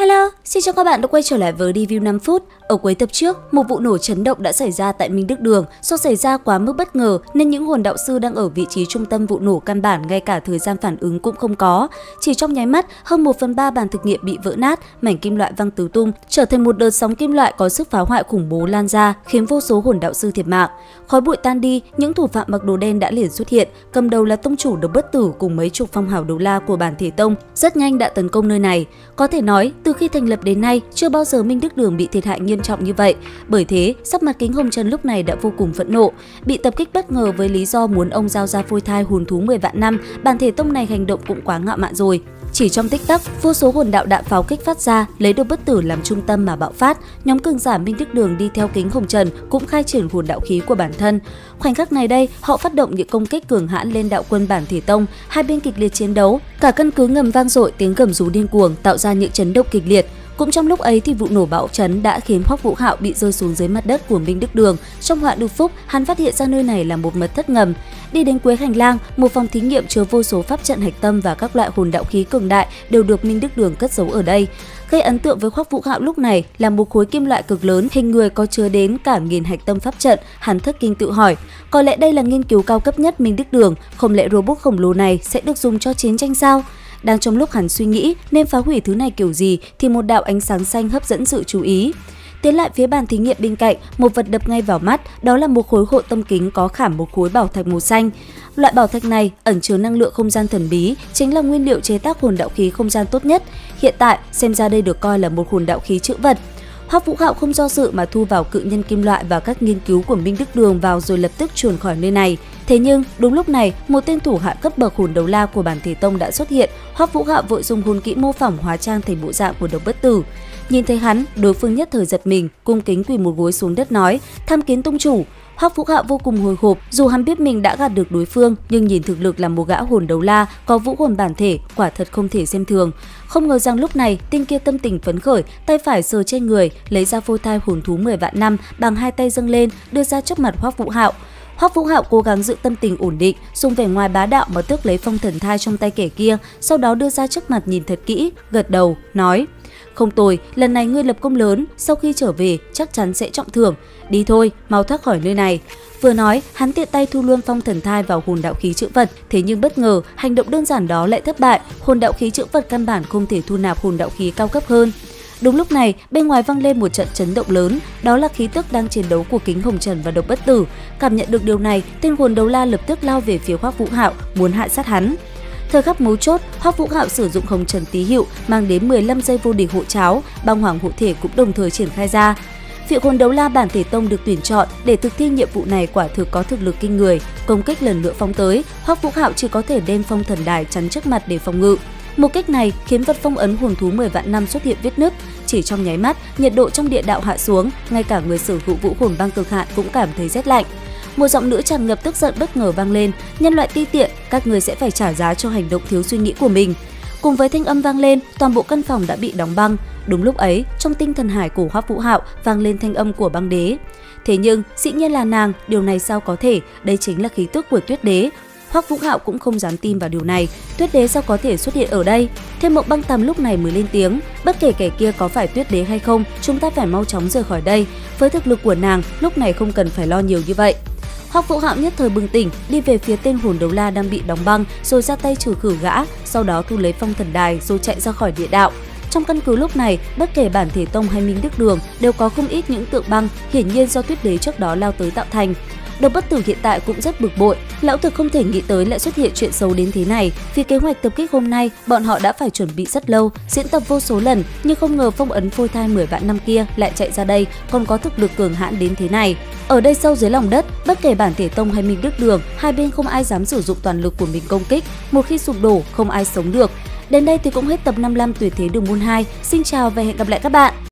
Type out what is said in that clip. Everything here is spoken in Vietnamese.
Hello, xin chào các bạn đã quay trở lại với review 5 phút. Ở cuối tập trước, một vụ nổ chấn động đã xảy ra tại Minh Đức Đường. Do xảy ra quá mức bất ngờ nên những hồn đạo sư đang ở vị trí trung tâm vụ nổ căn bản ngay cả thời gian phản ứng cũng không có. Chỉ trong nháy mắt, hơn 1/3 bàn thực nghiệm bị vỡ nát, mảnh kim loại văng tứ tung, trở thành một đợt sóng kim loại có sức phá hoại khủng bố lan ra, khiến vô số hồn đạo sư thiệt mạng. Khói bụi tan đi, những thủ phạm mặc đồ đen đã liền xuất hiện, cầm đầu là tông chủ Độc Bất Tử cùng mấy chục phong hào đấu la của bản thể tông, rất nhanh đã tấn công nơi này. Có thể nói, từ khi thành lập đến nay, chưa bao giờ Minh Đức Đường bị thiệt hại nghiêm trọng như vậy. Bởi thế, sắc mặt Kính Hồng Trần lúc này đã vô cùng phẫn nộ. Bị tập kích bất ngờ với lý do muốn ông giao ra phôi thai hồn thú 10 vạn năm, bản thể tông này hành động cũng quá ngạo mạn rồi. Chỉ trong tích tắc, vô số hồn đạo đạn pháo kích phát ra, lấy Độc Bất Tử làm trung tâm mà bạo phát. Nhóm cường giả Minh Đức Đường đi theo Kính Hồng Trần cũng khai triển hồn đạo khí của bản thân. Khoảnh khắc này đây, họ phát động những công kích cường hãn lên đạo quân bản thể tông. Hai bên kịch liệt chiến đấu, cả căn cứ ngầm vang dội tiếng gầm rú điên cuồng, tạo ra những chấn động kịch liệt. Cũng trong lúc ấy thì vụ nổ bão chấn đã khiến Hoắc Vũ Hạo bị rơi xuống dưới mặt đất của Minh Đức Đường. Trong họa đục phúc, hắn phát hiện ra nơi này là một mật thất ngầm. Đi đến cuối hành lang, một phòng thí nghiệm chứa vô số pháp trận hạch tâm và các loại hồn đạo khí cường đại đều được Minh Đức Đường cất giấu ở đây. Gây ấn tượng với Hoắc Vũ Hạo lúc này là một khối kim loại cực lớn, hình người có chứa đến cả 1000 hạch tâm pháp trận. Hắn thất kinh tự hỏi, có lẽ đây là nghiên cứu cao cấp nhất Minh Đức Đường, không lẽ robot khổng lồ này sẽ được dùng cho chiến tranh sao? Đang trong lúc hắn suy nghĩ nên phá hủy thứ này kiểu gì thì một đạo ánh sáng xanh hấp dẫn sự chú ý. Tiến lại phía bàn thí nghiệm bên cạnh, một vật đập ngay vào mắt, đó là một khối hộ tâm kính có khảm một khối bảo thạch màu xanh. Loại bảo thạch này ẩn chứa năng lượng không gian thần bí, chính là nguyên liệu chế tác hồn đạo khí không gian tốt nhất. Hiện tại, xem ra đây được coi là một hồn đạo khí trữ vật. Hoắc Vũ Hạo không do dự mà thu vào cự nhân kim loại và các nghiên cứu của Minh Đức Đường vào rồi lập tức chuồn khỏi nơi này. Thế nhưng, đúng lúc này, một tên thủ hạ cấp bậc hồn đấu la của bản thể tông đã xuất hiện. Hoắc Vũ Hạo vội dùng hồn kỹ mô phỏng hóa trang thành bộ dạng của Độc Bất Tử. Nhìn thấy hắn, đối phương nhất thời giật mình, cung kính quỳ một gối xuống đất nói: "Tham kiến tông chủ." Hoắc Vũ Hạo vô cùng hồi hộp, dù hắn biết mình đã gạt được đối phương, nhưng nhìn thực lực là một gã hồn đấu la có vũ hồn bản thể, quả thật không thể xem thường. Không ngờ rằng lúc này, tên kia tâm tình phấn khởi, tay phải sờ trên người, lấy ra phôi thai hồn thú 10 vạn năm, bằng hai tay dâng lên, đưa ra trước mặt Hoắc Vũ Hạo. Hoắc Vũ Hạo cố gắng giữ tâm tình ổn định, dùng vẻ ngoài bá đạo mà tước lấy phong thần thai trong tay kẻ kia, sau đó đưa ra trước mặt nhìn thật kỹ, gật đầu, nói: "Không tồi, lần này ngươi lập công lớn, sau khi trở về chắc chắn sẽ trọng thưởng. Đi thôi, mau thoát khỏi nơi này." Vừa nói, hắn tiện tay thu luôn phong thần thai vào hồn đạo khí trữ vật, thế nhưng bất ngờ, hành động đơn giản đó lại thất bại, hồn đạo khí trữ vật căn bản không thể thu nạp hồn đạo khí cao cấp hơn. Đúng lúc này, bên ngoài vang lên một trận chấn động lớn, đó là khí tức đang chiến đấu của Kính Hồng Trần và Độc Bất Tử. Cảm nhận được điều này, tên hồn đấu la lập tức lao về phía Hoắc Vũ Hạo, muốn hạ sát hắn. Thời khắc mấu chốt, Hoắc Vũ Hạo sử dụng Hồng Trần Tí Hiệu mang đến 15 giây vô địch hộ cháo, băng hoàng hộ thể cũng đồng thời triển khai ra. Vị hồn đấu la bản thể tông được tuyển chọn để thực thi nhiệm vụ này quả thực có thực lực kinh người, công kích lần nữa phóng tới, Hoắc Vũ Hạo chỉ có thể đem phong thần đài chắn trước mặt để phòng ngự. Một kích này khiến vật phong ấn hồn thú 10 vạn năm xuất hiện vết nứt, chỉ trong nháy mắt, nhiệt độ trong địa đạo hạ xuống, ngay cả người sở hữu vũ hồn băng cực hạn cũng cảm thấy rét lạnh. Một giọng nữ tràn ngập tức giận bất ngờ vang lên: "Nhân loại ti tiện, các người sẽ phải trả giá cho hành động thiếu suy nghĩ của mình." Cùng với thanh âm vang lên, toàn bộ căn phòng đã bị đóng băng. Đúng lúc ấy, trong tinh thần hải của Hoắc Vũ Hạo vang lên thanh âm của băng đế. Thế nhưng, dĩ nhiên là nàng, điều này sao có thể, đây chính là khí tức của Tuyết Đế. Hoắc Vũ Hạo cũng không dám tin vào điều này, Tuyết Đế sao có thể xuất hiện ở đây? Thêm Mộng Băng Tầm lúc này mới lên tiếng: "Bất kể kẻ kia có phải Tuyết Đế hay không, chúng ta phải mau chóng rời khỏi đây. Với thực lực của nàng, lúc này không cần phải lo nhiều như vậy." Hoắc Vũ Hạo nhất thời bừng tỉnh, đi về phía tên hồn đấu la đang bị đóng băng, rồi ra tay trừ khử gã, sau đó thu lấy phong thần đài rồi chạy ra khỏi địa đạo. Trong căn cứ lúc này, bất kể bản thể tông hay Minh Đức Đường đều có không ít những tượng băng, hiển nhiên do Tuyết Đế trước đó lao tới tạo thành. Độc Bất Tử hiện tại cũng rất bực bội, lão thực không thể nghĩ tới lại xuất hiện chuyện xấu đến thế này. Vì kế hoạch tập kích hôm nay, bọn họ đã phải chuẩn bị rất lâu, diễn tập vô số lần, nhưng không ngờ phong ấn phôi thai 10 vạn năm kia lại chạy ra đây, còn có thực lực cường hãn đến thế này. Ở đây sâu dưới lòng đất, bất kể bản thể tông hay Minh Đức Đường, hai bên không ai dám sử dụng toàn lực của mình công kích, một khi sụp đổ không ai sống được. Đến đây thì cũng hết tập 55 Tuyệt Thế Đường Môn 2. Xin chào và hẹn gặp lại các bạn.